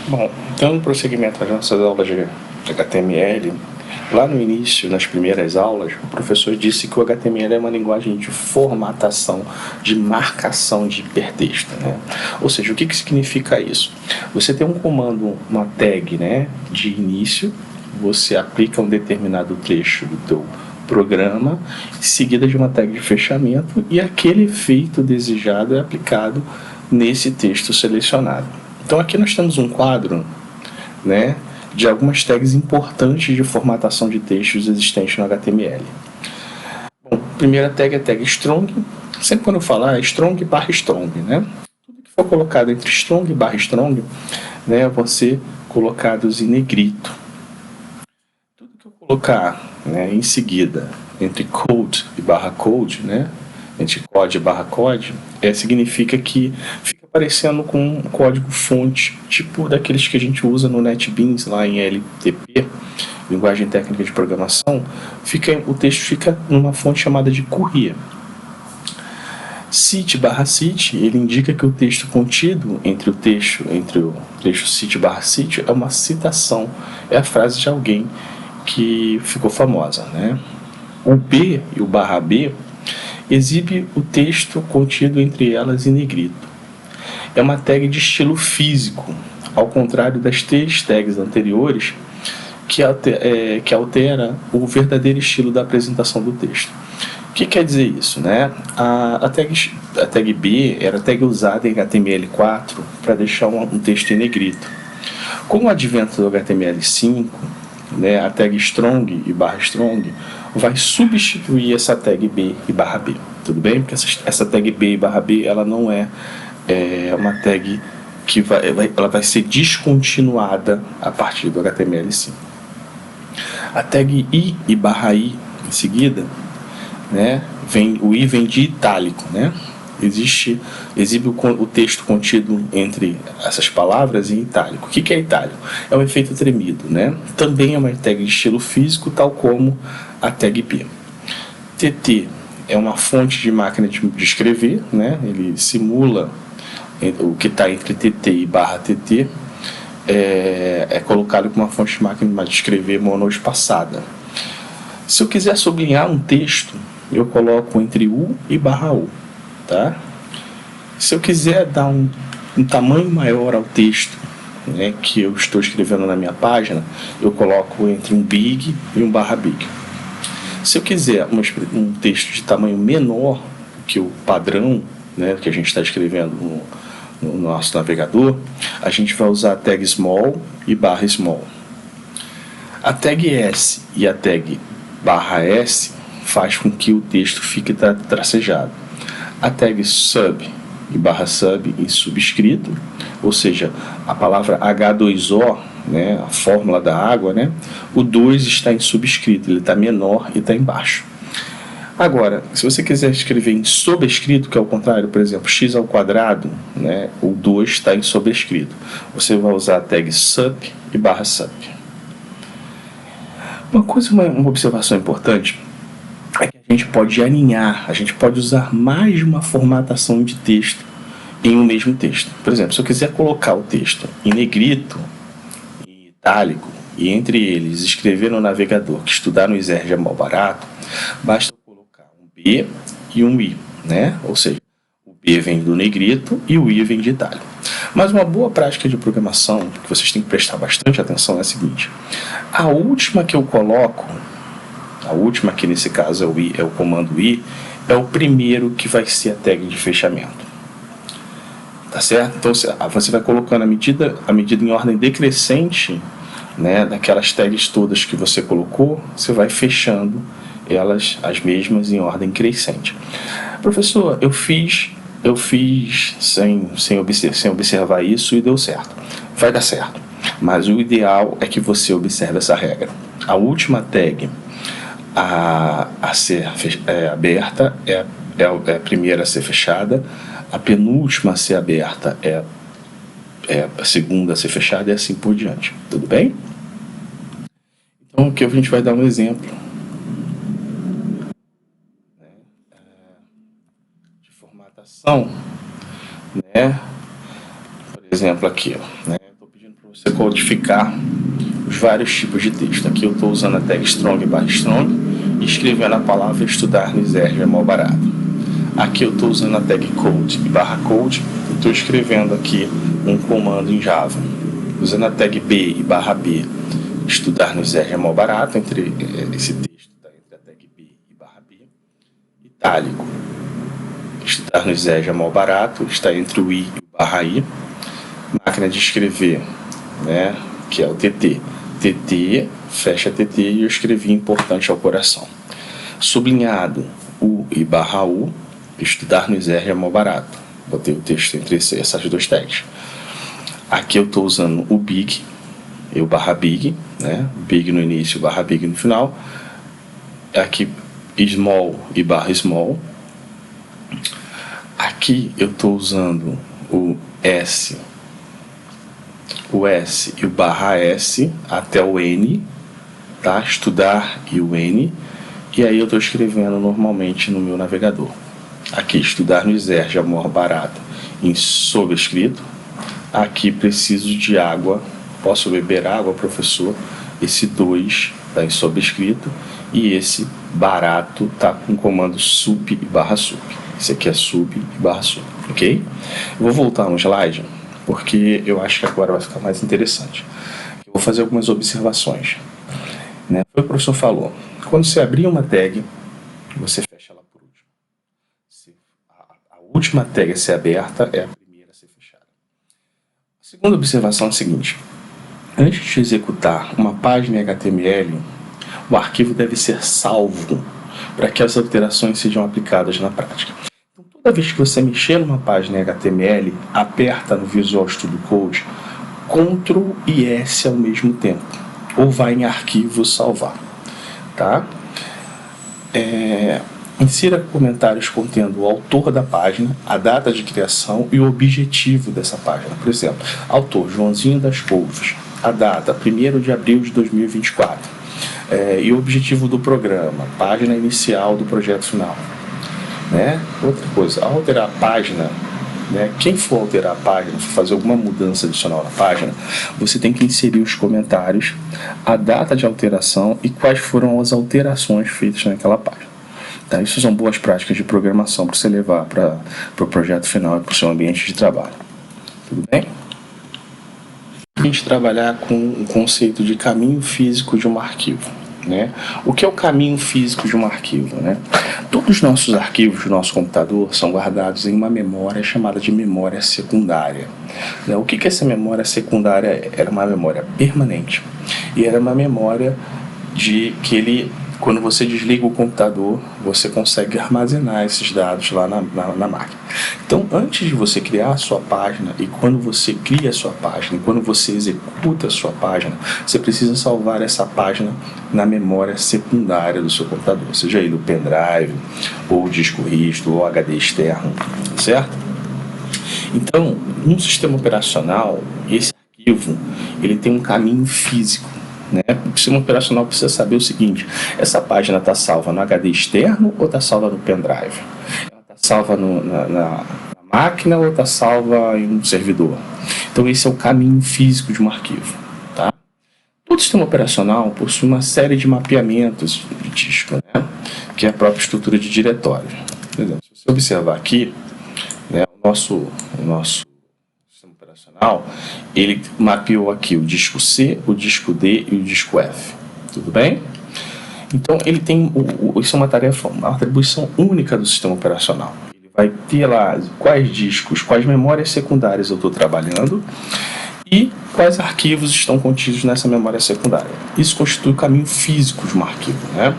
Bom, dando prosseguimento às nossas aulas de HTML, lá no início, nas primeiras aulas, o professor disse que o HTML é uma linguagem de formatação, de marcação de hipertexto, né? Ou seja, o que significa isso? Você tem um comando, uma tag, né, de início, você aplica um determinado trecho do teu programa, seguida de uma tag de fechamento, e aquele efeito desejado é aplicado nesse texto selecionado. Então aqui nós temos um quadro, né, de algumas tags importantes de formatação de textos existentes no HTML. Bom, a primeira tag é a tag strong. Sempre quando eu falar é strong barra strong, né? Tudo que for colocado entre strong barra strong, né, vão ser colocados em negrito. Tudo que eu colocar, né, em seguida entre code e barra code, né, entre code e barra code, significa que fica parecendo com um código fonte, tipo daqueles que a gente usa no NetBeans lá em LTP, linguagem técnica de programação, o texto fica numa fonte chamada de Courier. Cite barra cite, ele indica que o texto contido entre o trecho cite barra cite é uma citação, é a frase de alguém que ficou famosa, né? O B e o barra B exibe o texto contido entre elas em negrito. É uma tag de estilo físico, ao contrário das três tags anteriores, que altera o verdadeiro estilo da apresentação do texto. O que quer dizer isso, né? A tag B era a tag usada em HTML4 para deixar um texto em negrito. Com o advento do HTML5, né, a tag strong e barra strong vai substituir essa tag B e barra B. Tudo bem? Porque essa tag B e barra B ela não é uma tag que ela vai ser descontinuada a partir do HTML5. A tag I e barra I em seguida, né, o I vem de itálico, né? Exibe o texto contido entre essas palavras em itálico. O que é itálico? É um efeito tremido, né? Também é uma tag de estilo físico, tal como a tag B. TT é uma fonte de máquina de escrever, né? Ele simula o que está entre TT e barra TT, é colocado como uma fonte de máquina de escrever monoespaçada. Se eu quiser sublinhar um texto, eu coloco entre U e barra U. Tá? Se eu quiser dar um tamanho maior ao texto, né, que eu estou escrevendo na minha página, eu coloco entre um big e um barra big. Se eu quiser um texto de tamanho menor que o padrão, né, que a gente está escrevendo no nosso navegador, a gente vai usar a tag small e barra small. A tag S e a tag barra S faz com que o texto fique tracejado. A tag sub e barra sub em subscrito, ou seja, a palavra H2O, né, a fórmula da água, né, o 2 está em subscrito, ele está menor e está embaixo. Agora, se você quiser escrever em sobrescrito, que é o contrário, por exemplo, x ao quadrado, né, o 2 está em sobrescrito. Você vai usar a tag sup e barra sup. Uma observação importante é que a gente pode alinhar, a gente pode usar mais de uma formatação de texto em um mesmo texto. Por exemplo, se eu quiser colocar o texto em negrito, em itálico, e entre eles escrever no navegador que estudar no Exerge é mal barato, basta colocar um B e um I, né? Ou seja, o B vem do negrito e o I vem de itálico. Mas uma boa prática de programação, que vocês têm que prestar bastante atenção, é a seguinte: a última que eu coloco, a última, que nesse caso é o comando I, é o primeiro que vai ser a tag de fechamento. Tá certo? Então você vai colocando a medida em ordem decrescente, né, daquelas tags todas que você colocou, você vai fechando elas, as mesmas, em ordem crescente. Professor, eu fiz sem observar isso e deu certo. Vai dar certo. Mas o ideal é que você observe essa regra. A última tag a ser aberta é a primeira a ser fechada, a penúltima a ser aberta é a segunda a ser fechada e assim por diante. Tudo bem? Então aqui a gente vai dar um exemplo de formatação, né? Por exemplo aqui, né? Estou pedindo para você codificar os vários tipos de texto. Aqui eu estou usando a tag strong / strong e escrevendo a palavra estudar no Exerge é mal barato. Aqui eu estou usando a tag code / code e estou escrevendo aqui um comando em Java. Usando a tag b e /b, estudar no Exerge é mal barato, entre esse texto está entre a tag b e /b. Itálico, estudar no Exerge é mal barato, está entre o i e o /i. Máquina de escrever, né, que é o TT. TT, fecha TT e eu escrevi importante ao coração. Sublinhado, U e /U, estudar no Exerge é mal barato. Botei o texto entre essas duas tags. Aqui eu estou usando o big e o /big, né? Big no início, /big no final. Aqui small e /small. Aqui eu estou usando o S e o /S até o N, tá? Estudar e o N. E aí eu estou escrevendo normalmente no meu navegador. Aqui, estudar no Exerge é mal barato em sobrescrito. Aqui, preciso de água. Posso beber água, professor? Esse 2 está em sobrescrito. E esse barato está com o comando sup e /sup. Esse aqui é sup e /sup, ok? Eu vou voltar no slide, porque eu acho que agora vai ficar mais interessante. Eu vou fazer algumas observações, né? Foi o que o professor falou. Quando você abrir uma tag, você fecha ela por último. A última tag a ser aberta é a primeira a ser fechada. A segunda observação é a seguinte. Antes de executar uma página em HTML, o arquivo deve ser salvo para que as alterações sejam aplicadas na prática. Então, toda vez que você mexer numa página em HTML, aperta no Visual Studio Code Ctrl e S ao mesmo tempo, ou vai em arquivo salvar. Tá? Insira comentários contendo o autor da página, a data de criação e o objetivo dessa página. Por exemplo, autor Joãozinho das Couves, a data 1º de abril de 2024, e o objetivo do programa, página inicial do projeto final. Né? Outra coisa, ao alterar a página, né, quem for alterar a página, fazer alguma mudança adicional na página, você tem que inserir os comentários, a data de alteração e quais foram as alterações feitas naquela página. Tá? Isso são boas práticas de programação para você levar para o projeto final e para o seu ambiente de trabalho. Tudo bem? A gente trabalhar com o conceito de caminho físico de um arquivo. Né? O que é o caminho físico de um arquivo? Né? Todos os nossos arquivos do nosso computador são guardados em uma memória chamada de memória secundária. Né? O que é essa memória secundária? Era uma memória permanente e era uma memória de que ele, quando você desliga o computador, você consegue armazenar esses dados lá na máquina. Então, antes de você criar a sua página, e quando você cria a sua página, e quando você executa a sua página, você precisa salvar essa página na memória secundária do seu computador, seja ele o pendrive, ou o disco rígido, ou HD externo, certo? Então, no sistema operacional, esse arquivo ele tem um caminho físico. Né? O sistema operacional precisa saber o seguinte: essa página está salva no HD externo ou está salva no pendrive? Ela está salva na máquina ou está salva em um servidor? Então esse é o caminho físico de um arquivo. Tá? Todo sistema operacional possui uma série de mapeamentos de disco, né? Que é a própria estrutura de diretório. Por exemplo, se você observar aqui, né, o nosso sistema operacional, ele mapeou aqui o disco C, o disco D e o disco F. Tudo bem? Então, ele tem isso é uma tarefa, uma atribuição única do sistema operacional. Ele vai ter lá quais discos, quais memórias secundárias eu estou trabalhando e quais arquivos estão contidos nessa memória secundária. Isso constitui o caminho físico de um arquivo. Né?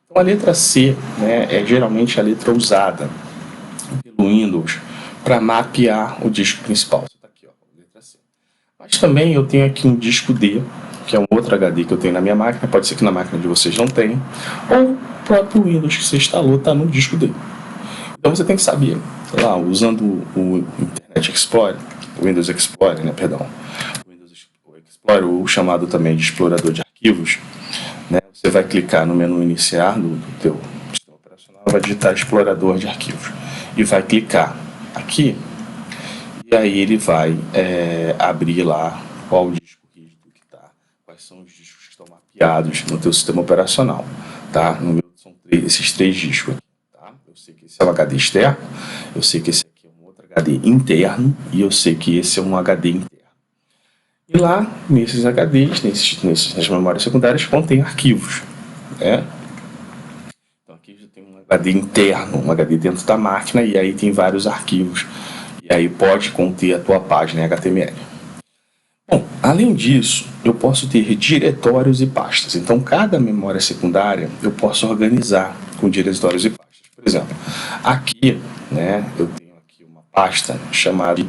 Então, a letra C, né, é geralmente a letra usada pelo Windows para mapear o disco principal. Está aqui, ó, letra C. Mas também eu tenho aqui um disco D, que é um outro HD que eu tenho na minha máquina, pode ser que na máquina de vocês não tenha, ou o próprio Windows que você instalou está no disco D. Então você tem que saber, sei lá, usando o Internet Explorer, o Windows Explorer, né, perdão, o Windows Explorer, ou chamado também de explorador de arquivos, né, você vai clicar no menu iniciar do teu sistema operacional, vai digitar explorador de arquivos e vai clicar aqui, e aí ele vai abrir lá qual o disco rígido que está, quais são os discos que estão mapeados no teu sistema operacional, tá? No meu são esses 3 discos aqui, tá? Eu sei que esse é um HD externo, eu sei que esse aqui é um outro HD interno e eu sei que esse é um HD interno. E lá, nesses HDs, nas memórias secundárias, contém arquivos, né? Então aqui já tem um HD interno, um HD dentro da máquina, e aí tem vários arquivos. E aí pode conter a tua página em HTML. Bom, além disso, eu posso ter diretórios e pastas. Então, cada memória secundária eu posso organizar com diretórios e pastas. Por exemplo, aqui, né, eu tenho aqui uma pasta chamada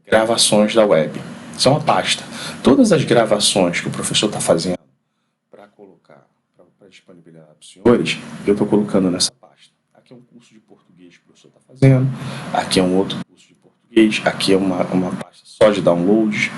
gravações da web. Isso é uma pasta. Todas as gravações que o professor está fazendo para colocar, para disponibilizar para os senhores, eu estou colocando nessa pasta. Aqui é um curso de português que o professor está fazendo, aqui é um outro curso de português, aqui é uma pasta só de downloads.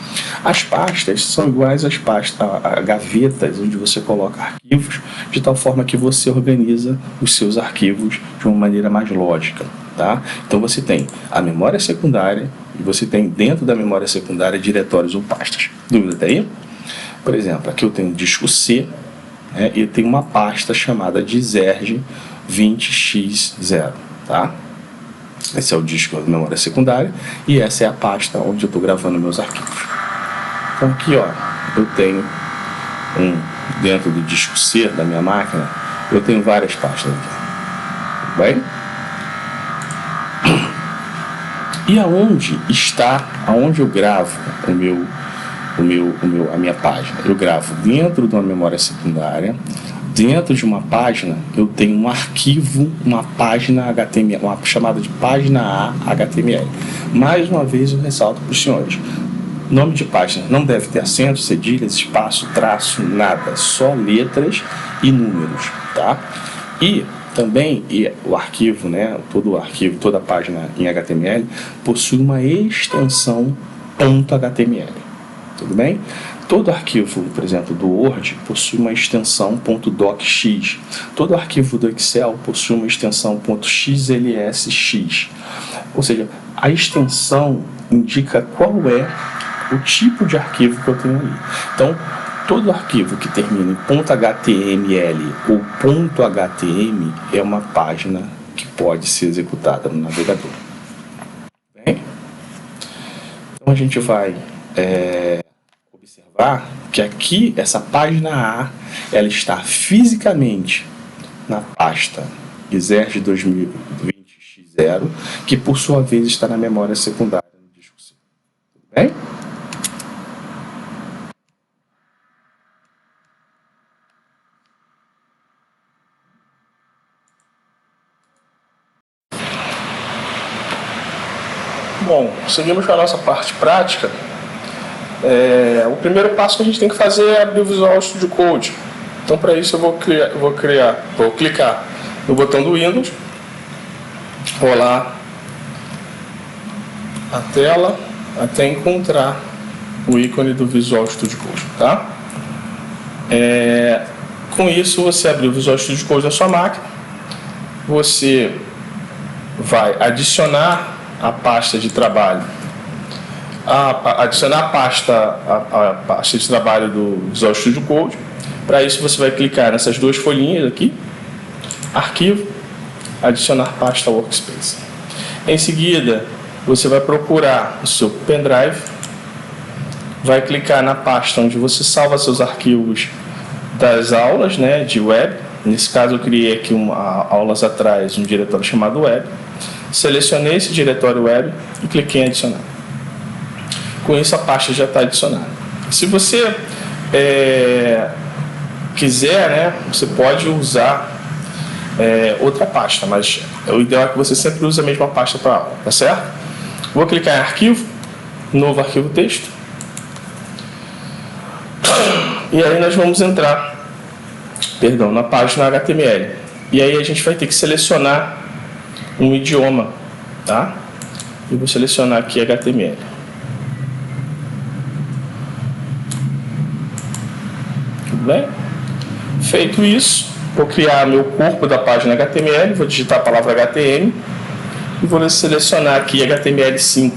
As pastas são iguais às pastas, a gavetas, onde você coloca arquivos, de tal forma que você organiza os seus arquivos de uma maneira mais lógica. Tá? Então você tem a memória secundária e você tem dentro da memória secundária diretórios ou pastas. Dúvida até aí? Por exemplo, aqui eu tenho um disco C, né, e tem uma pasta chamada Diserge 20x0. Tá? Esse é o disco da memória secundária e essa é a pasta onde eu estou gravando meus arquivos. Então aqui, ó, eu tenho dentro do disco C da minha máquina, eu tenho várias pastas aqui. Tudo bem? E aonde eu gravo a minha página? Eu gravo dentro de uma memória secundária. Dentro de uma página, eu tenho um arquivo, uma página HTML, uma chamada de página A HTML. Mais uma vez eu ressalto para os senhores: nome de página não deve ter acento, cedilhas, espaço, traço, nada, só letras e números, tá? E também o arquivo, né, todo o arquivo, toda a página em HTML possui uma extensão .html, tudo bem? Todo arquivo, por exemplo, do Word possui uma extensão .docx. Todo arquivo do Excel possui uma extensão .xlsx. Ou seja, a extensão indica qual é o tipo de arquivo que eu tenho ali. Então, todo arquivo que termina em .html ou .htm é uma página que pode ser executada no navegador. Bem? Então a gente vai observar que aqui essa página A ela está fisicamente na pasta Exerge 2020x0, que por sua vez está na memória secundária no disco C. Tudo bem? Bom, seguimos com a nossa parte prática. O primeiro passo que a gente tem que fazer é abrir o Visual Studio Code. Então, para isso, eu vou clicar no botão do Windows, rolar a tela até encontrar o ícone do Visual Studio Code, tá? Com isso, você abriu o Visual Studio Code na sua máquina, você vai adicionar a pasta de trabalho, adicionar a pasta de trabalho do Visual Studio Code. Para isso você vai clicar nessas duas folhinhas aqui, arquivo, adicionar pasta Workspace. Em seguida, você vai procurar o seu pendrive, vai clicar na pasta onde você salva seus arquivos das aulas, né, de web. Nesse caso eu criei aqui aulas atrás um diretório chamado web. Selecionei esse diretório web e cliquei em adicionar. Com isso a pasta já está adicionada. Se você quiser, né, você pode usar outra pasta, mas o ideal é que você sempre use a mesma pasta para aula, tá certo? Vou clicar em arquivo, novo arquivo texto, e aí nós vamos entrar, na página HTML. E aí a gente vai ter que selecionar um idioma, tá? Eu vou selecionar aqui HTML. Tudo bem? Feito isso, vou criar meu corpo da página HTML, vou digitar a palavra HTML e vou selecionar aqui HTML5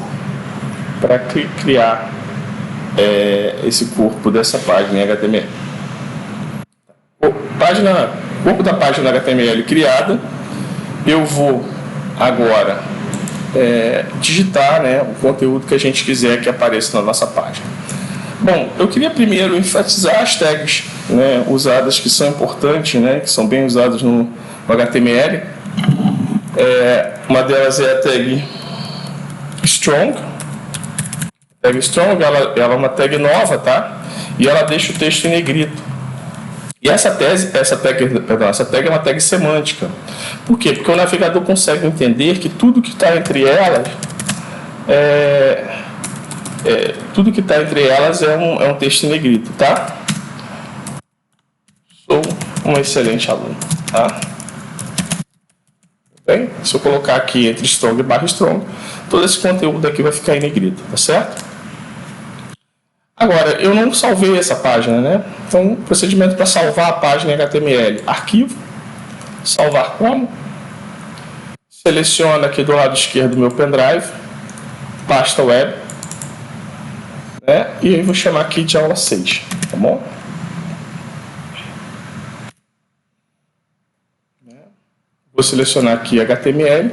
para criar esse corpo dessa página em HTML. O corpo da página HTML criada, eu vou agora digitar, né, o conteúdo que a gente quiser que apareça na nossa página. Bom, eu queria primeiro enfatizar as tags, né, usadas, que são importantes, né, que são bem usadas no HTML. Uma delas é a tag strong. A tag strong, ela é uma tag nova, tá? E ela deixa o texto em negrito. E essa tag é uma tag semântica. Por quê? Porque o navegador consegue entender que tudo que está entre elas é um texto em negrito, tá? Sou um excelente aluno, tá? Bem, se eu colocar aqui entre strong e barra strong, todo esse conteúdo aqui vai ficar em negrito, tá certo? Agora, eu não salvei essa página, né? Então, procedimento para salvar a página em HTML. Arquivo, salvar como. Seleciono aqui do lado esquerdo o meu pendrive, pasta web, né? E aí vou chamar aqui de aula 6, tá bom? Vou selecionar aqui HTML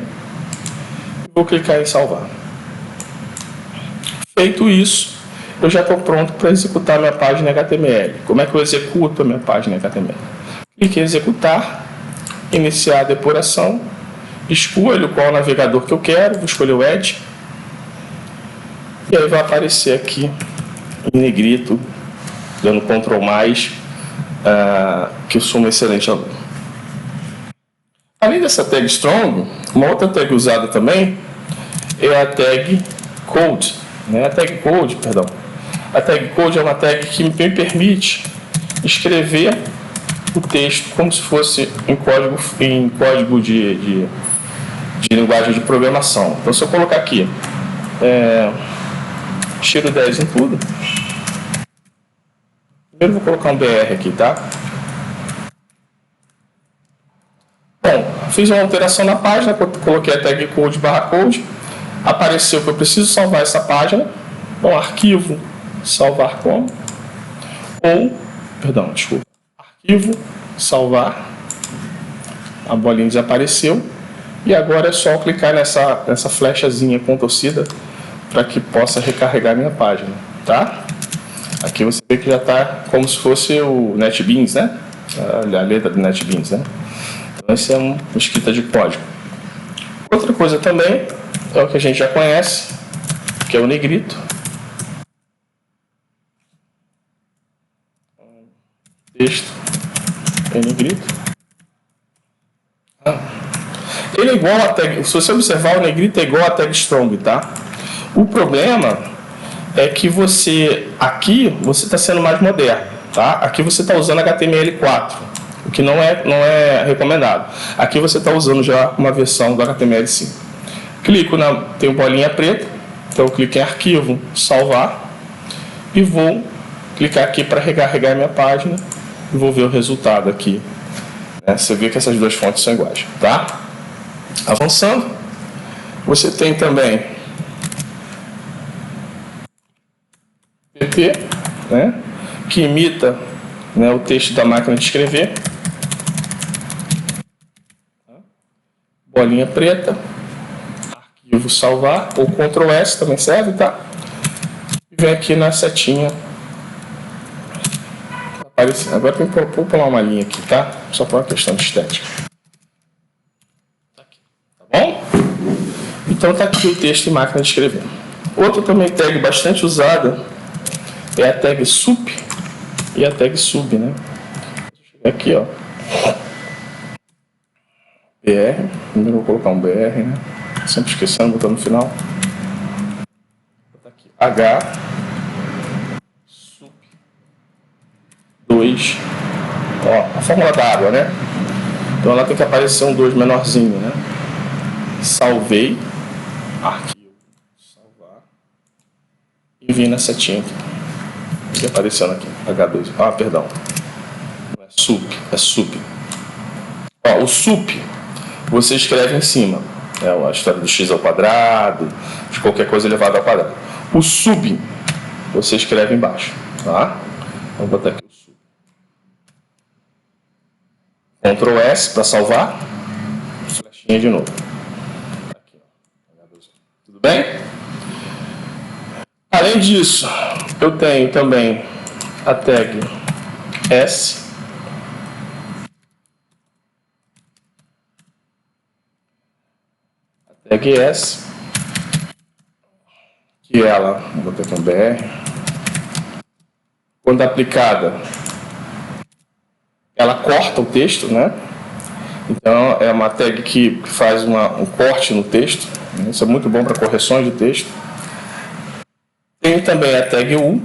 e vou clicar em salvar. Feito isso, eu já estou pronto para executar minha página HTML. Como é que eu executo a minha página HTML? Clique em executar, iniciar a depuração, escolho qual navegador que eu quero, vou escolher o Edge, e aí vai aparecer aqui em negrito, dando Ctrl+, que eu sou um excelente aluno. Além dessa tag strong, uma outra tag usada também é a tag code, né? A tag code é uma tag que me permite escrever o texto como se fosse em código de linguagem de programação. Então, se eu colocar aqui tiro 10 em tudo, primeiro vou colocar um BR aqui, tá? Bom, fiz uma alteração na página, coloquei a tag code /code, apareceu que eu preciso salvar essa página. Então, arquivo, salvar como, arquivo, salvar, a bolinha desapareceu, e agora é só clicar nessa flechazinha com torcida para que possa recarregar minha página, tá? Aqui você vê que já está como se fosse o NetBeans, né? A letra do NetBeans, né? Então, esse é uma escrita de código. Outra coisa também é o que a gente já conhece, que é o negrito. Texto em negrito. Ele é igual a tag, se você observar, o negrito é igual a tag strong, tá? O problema é que aqui você está sendo mais moderno, tá? Aqui você está usando HTML4, o que não é recomendado. Aqui você está usando já uma versão do HTML5. Tem uma bolinha preta, então eu clico em arquivo, salvar, e vou clicar aqui para recarregar minha página e vou ver o resultado aqui. Você vê que essas duas fontes são iguais, tá? Avançando, você tem também PP, né, que imita, né, o texto da máquina de escrever. Bolinha preta, arquivo salvar, ou Ctrl S também serve, tá? E vem aqui na setinha. Agora vou pular uma linha aqui, tá? Só por uma questão de estética. Tá bom? Então tá aqui o texto em máquina de escrever. Outra também tag bastante usada é a tag sup e a tag sub, né? Aqui, ó. BR, primeiro eu vou colocar um BR, né? Sempre esquecendo, botando no final. Vou botar aqui H sup 2. Ó, a fórmula da água, né? Então ela tem que aparecer um 2 menorzinho, né? Salvei, arquivo, salvar, e vim na setinha aqui. Ele aparecendo aqui, H2. Ah, perdão. Não é sup, é sup. Ó, o sup você escreve em cima. É a história do x ao quadrado, de qualquer coisa elevado ao quadrado. O sub você escreve embaixo, tá? Vou botar aqui o sub. Ctrl S para salvar, flechinha de novo. Aqui, ó. Tudo bem? Além disso, eu tenho também a tag S. A tag S, que ela, vou botar aqui um BR, quando aplicada, ela corta o texto, né? Então é uma tag que faz um corte no texto, né? Isso é muito bom para correções de texto. Tem também a tag U,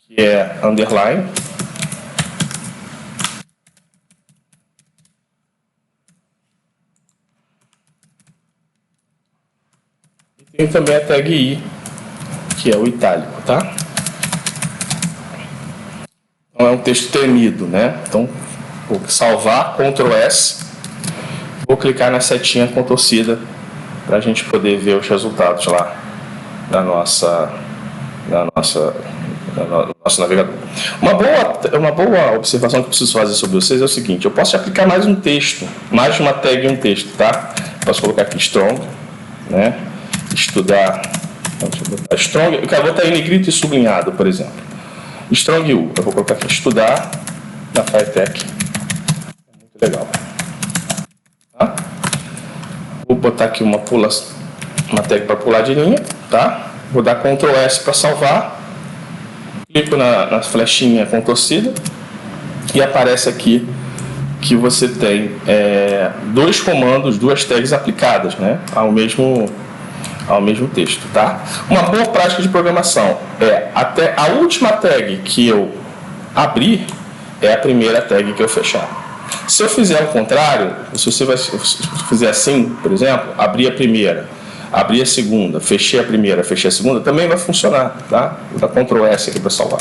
que é underline. E tem também a tag I, que é o itálico, tá? Então é um texto temido, né? Então vou salvar, Ctrl S, vou clicar na setinha com torcida para a gente poder ver os resultados lá da nosso navegador. Uma boa observação que eu preciso fazer sobre vocês é o seguinte: eu posso aplicar mais um texto, mais de uma tag em um texto, tá? Posso colocar aqui strong, né? Estudar, deixa eu botar strong, eu vou botar em negrito e sublinhado, por exemplo. Strong U, eu vou colocar aqui estudar na FireTech. É muito legal. Tá? Vou botar aqui uma tag para pular de linha, tá? Vou dar Ctrl S para salvar. Clico na flechinha com torcida e aparece aqui que você tem dois comandos, duas tags aplicadas, né, ao mesmo texto, tá? Uma boa prática de programação é até a última tag que eu abrir é a primeira tag que eu fechar. Se eu fizer o contrário, se você fizer assim, por exemplo, abrir a primeira, abrir a segunda, fechei a primeira, fechei a segunda, também vai funcionar, tá? Vou dar Ctrl S aqui para salvar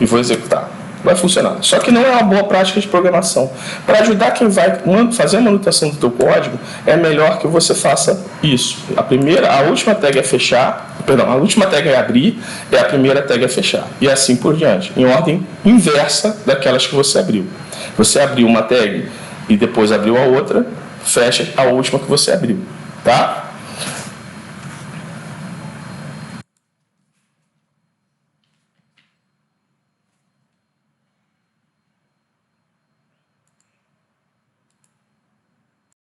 e vou executar. Vai funcionar. Só que não é uma boa prática de programação. Para ajudar quem vai fazer a manutenção do teu código, é melhor que você faça isso. A última tag é fechar, a última tag é abrir, e a primeira tag é fechar. E assim por diante, em ordem inversa daquelas que você abriu. Você abriu uma tag e depois abriu a outra, fecha a última que você abriu, tá?